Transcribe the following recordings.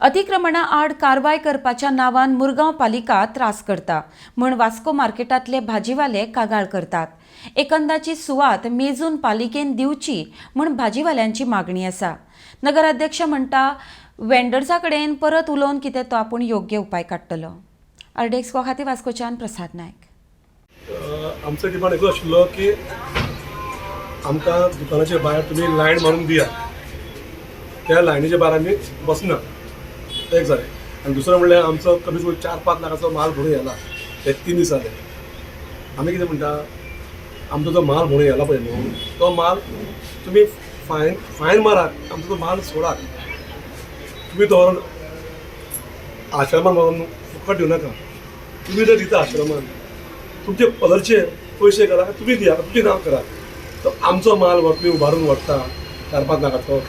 अतिक्रमणा आड कारवाय करपाच्या नांवान मुरगांव पालिका त्रास करता म्हूण वास्को मार्केटांतले भाजीवाले कागाळ करतात. एकंदाची सुवात मेजून पालिकेन दिवची म्हूण भाजीवाल्यांची मागणी आसा. नगराध्यक्ष म्हणटा वेंडर्सा कडेन परत उलोवन कितें तो आपूण योग्य उपाय काडटलो. आरडेक्स खातीर वास्कोच्यान प्रसाद नायक. आमचो डिमांड एकूच आशिल्लो की आमकां दुकानाच्या भायर तुमी लायन मारून दिया. त्या लायनीच्या भायर आमी बसना. एक जालें. आनी दुसरें म्हणल्यार आमचो कमीत कमी 4-5 लाखाचो माल भरून येयला ते 3 दीस जाले. आमी कितें म्हणटा आमचो जो माल भरून येयला पळय न्हू तो माल तुमी फायन मारात, आमचो तो माल सोडात. तुमी दवरून आश्रमान व्हरून फुकट दिवं नाका. तुमी जर दिता आश्रमान तुमचे पदरचे पयशे करा, तुमी दिया, तुमचें नांव करा. तो आमचो माल तुमी उबारून व्हरता 4-5 लाखाचो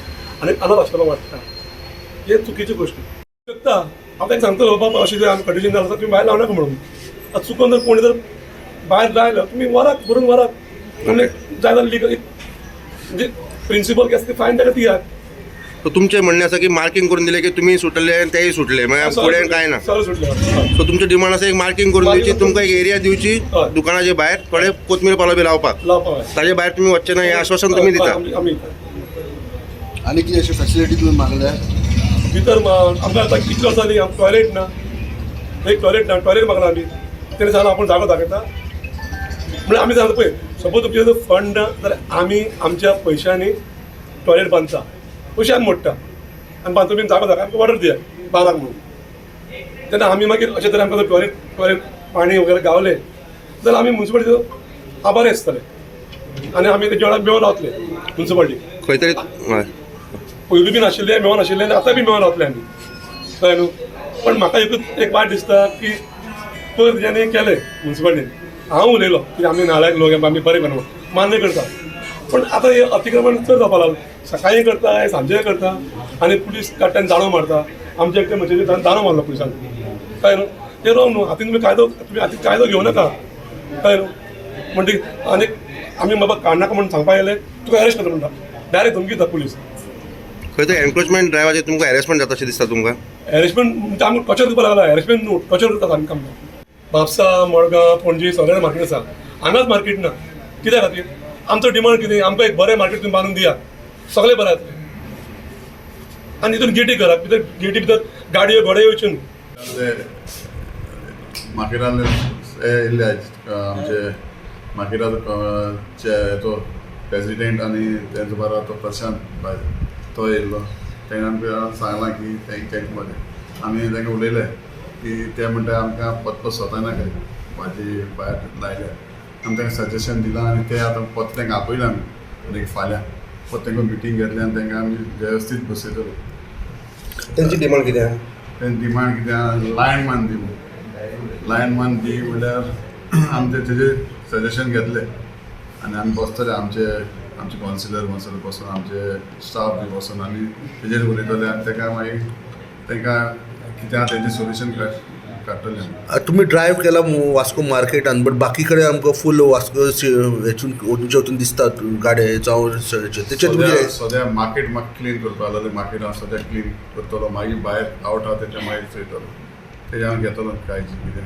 आनी अनाथ आश्रमाक वाडटा. हे चुकीची गोश्ट शकता. हांव ताका सांगतलो बाबा अशें जर आमी कंडिशन जालां तुमी भायर लावनाका म्हणून. आतां चुकून जर कोणी जर भायर लायलो तुमी व्हरात, भरून व्हरात. आनी जाय जाल्यार लिगल म्हणजे प्रिंसिपल केस फायन ताका दियात. तुमचे म्हणणे असं की मार्किंग करून दिले की तुम्ही सुटले आणि तेही सुटले म्हणजे पुढे काय ना. सगळं सुटले. सो तुमचे डिमांड असं एक मार्किंग करून दिवची, तुमकां एक एरिया दिवची दुकानाचे भायर थोडे कोथमीर पालो बी लावपाक. ताजे भायर तुम्ही वचचे ना हे आश्वासन तुम्ही दिता. आनी कितें अशी फॅसिलिटी तुमी मागल्या भितर आमकां आतां कितलो वर्सांनी टॉयलेट ना, एक टॉयलेट ना, टॉयलेट मागला आमी. तेणे सांगला आपूण जागो दाखयता म्हणजे आमी सांगता पळय सपोज तुमचे जर फंड ना जाल्यार आमी आमच्या पयशांनी टॉयलेट बांदता, पयशे आमी मोडटा आनी बांदता तुमी जागो दाखय आमकां ऑर्डर दिया बांदाक म्हणून. तेन्ना आमी मागीर अशें तरेन आमकां टॉयलेट पाणी वगैरे गावले जाल्यार आमी म्युन्सिपालिटीचो आभारी आसतले आनी आमी तेच्या वांगडा मेळून रावतले. म्युन्सिपालिटी खंय तरी पयलीं बी नाशिल्ले, मेळून आशिल्ले आनी आतां बी मेळून रावतले आमी. कळ्ळें न्हू. पण म्हाका एक वायट दिसता की पयर तेच्यांनी केलें म्युन्सिपालिटीन. हांव उलयलो की आमी नालायक लोक आमी बरें करना मान्य करता. पण आतां हे अतिक्रमण चड जावपाक लागलें. सकाळीं करता, सांजे करता आनी पुलीस काट्यान दाणो मारता. आमच्या एकटे म्हणजे दाणो मारलो पुलिसान. कळ्ळें न्हू. ते रोंग न्हू. हातीन तुमी कायदो घेवं नाका. कळ्ळें न्हू. म्हणटी आनी आमी बाबा काडनाका म्हणून सांगपाक गेले तुका अरेस्ट करता म्हणटा. डायरेक्ट धमकी दिता पुलीस. खंय तरी एन्क्रोचमेंट ड्रायव्हराचे तुमकां हॅरेसमेंट जाता अशें दिसता तुमकां? हॅरेसमेंट म्हणजे आमी टॉर्चर करपाक लागला. हॅरेसमेंट न्हू, टॉर्चर करतात आमी आमकां. म्हापसा, मडगांव, पणजी सगळे मार्केट आसा. हांगाच मार्केट ना. कित्या खातीर? आमचो डिमांड कितें आमकां एक बरें मार्केट तुमी बांदून दियात. सगळे बरें जातले. आनी हितून गेटी करा. भितर गेटी भितर गाडयो घोडे येवच्यो न्हू. मार्केटांतले येयल्ले आमचे मार्केटाचो तो प्रेसिडेंट आनी तेजो बारा तो प्रशांत भाई तो येयल्लो. तेणें आमकां सांगलां की तेंकां आमी तेंकां उलयले की ते म्हणटा आमकां पत्तो स्वता नाका भाजी भायर लायल्या. आमी तांकां सजेशन दिलां आनी ते आतां परत तांकां आपयलां आमी फाल्यां परत तांकां मिटींग घेतली आनी तांकां आमी वेवस्थीत बसयतले. त्यांची डिमांड कितें आहा? तेंची डिमांड कितें आहा? लायनमॅन दी. लायनमॅन दी म्हणल्यार आमी तेजेर सजेशन घेतले आनी आमी बसतले आमचे कावन्सिलर बसून आमचे स्टाफ बी बसून आनी तेजेर उलयतले आनी ताका मागीर तांकां कितें आहा तेजें सोल्युशन काडटले. तुम्ही ड्रायव्ह केला वास्को मार्केटान बट बाकी कडेन आमकां फूल वास्को हेतून तुमच्या वचून दिसतात गाडे जावं सद्या मार्केट म्हाका क्लीन करपाक लागले. मार्केट हांव सद्या क्लीन करतलो मागीर भायर आवट आहा तेच्या मागीर चयतलो. तेजें हांव घेतलो काळजी कितें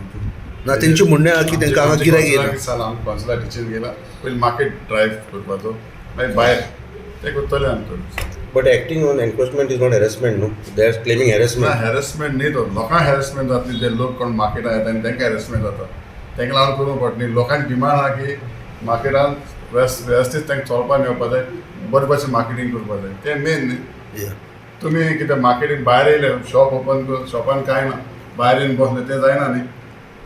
ना. तेंची म्हणणें आहा की तांकां हांगा गिरायक येयला. आमी कॉन्सुलार टिचर गेला पयलीं मार्केट ड्रायव्ह करपाचो मागीर भायर ते करतले आमी. But acting on encroachment is not harassment न्हू. They are claiming harassment. Harassment न्ही तो. लोकांक हॅरेसमेंट जातली. जे लोक कोण मार्केटान येता आनी तांकां हॅरेसमेंट जाता. तांकां लागून करूंक पडटा. लोकांक डिमांड आहा की मार्केटान वेवस्थीत तांकां चलपाक मेळपा जाय, बरे भशेन मार्केटींग करपा जाय. तें मेन न्ही. तुमी कितें मार्केटींग भायर येयले शॉप ओपन कर, शॉपान कांय ना, भायर येवन बसले तें जायना न्ही.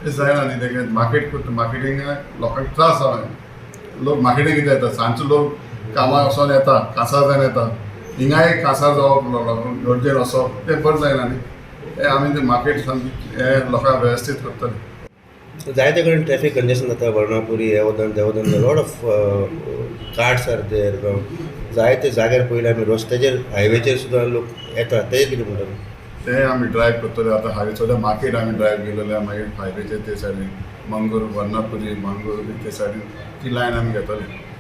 तें जायना न्ही. तें मार्केट करता. मार्केटींग लोकांक त्रास जावं. लोक मार्केटींग कितें येता सांजचो लोक कामाक वचोन येता, कांसार जावन येता. हिंगाय कांसार जावप गरजेन वचप तें बरें जायना न्ही. हें आमी तें मार्केट हें लोकांक वेवस्थीत करतले. जायते कडेन ट्रॅफिक कंजेशन जाता. वर्णापुरी हे वदन ते वदन lot of cards are there. जायते जाग्यार पयले आमी रस्त्याचेर हायवेचेर सुद्दां लोक येतात. तेजेर कितें म्हणटा तें आमी ड्रायव्ह करतले. आतां हायवे सद्या मार्केट आमी ड्रायव्ह केलेले मागीर हायवेचेर ते सायडीन मंगूर वर्णापुरी मंगूर ते सायडीन ती लायन आमी घेतली.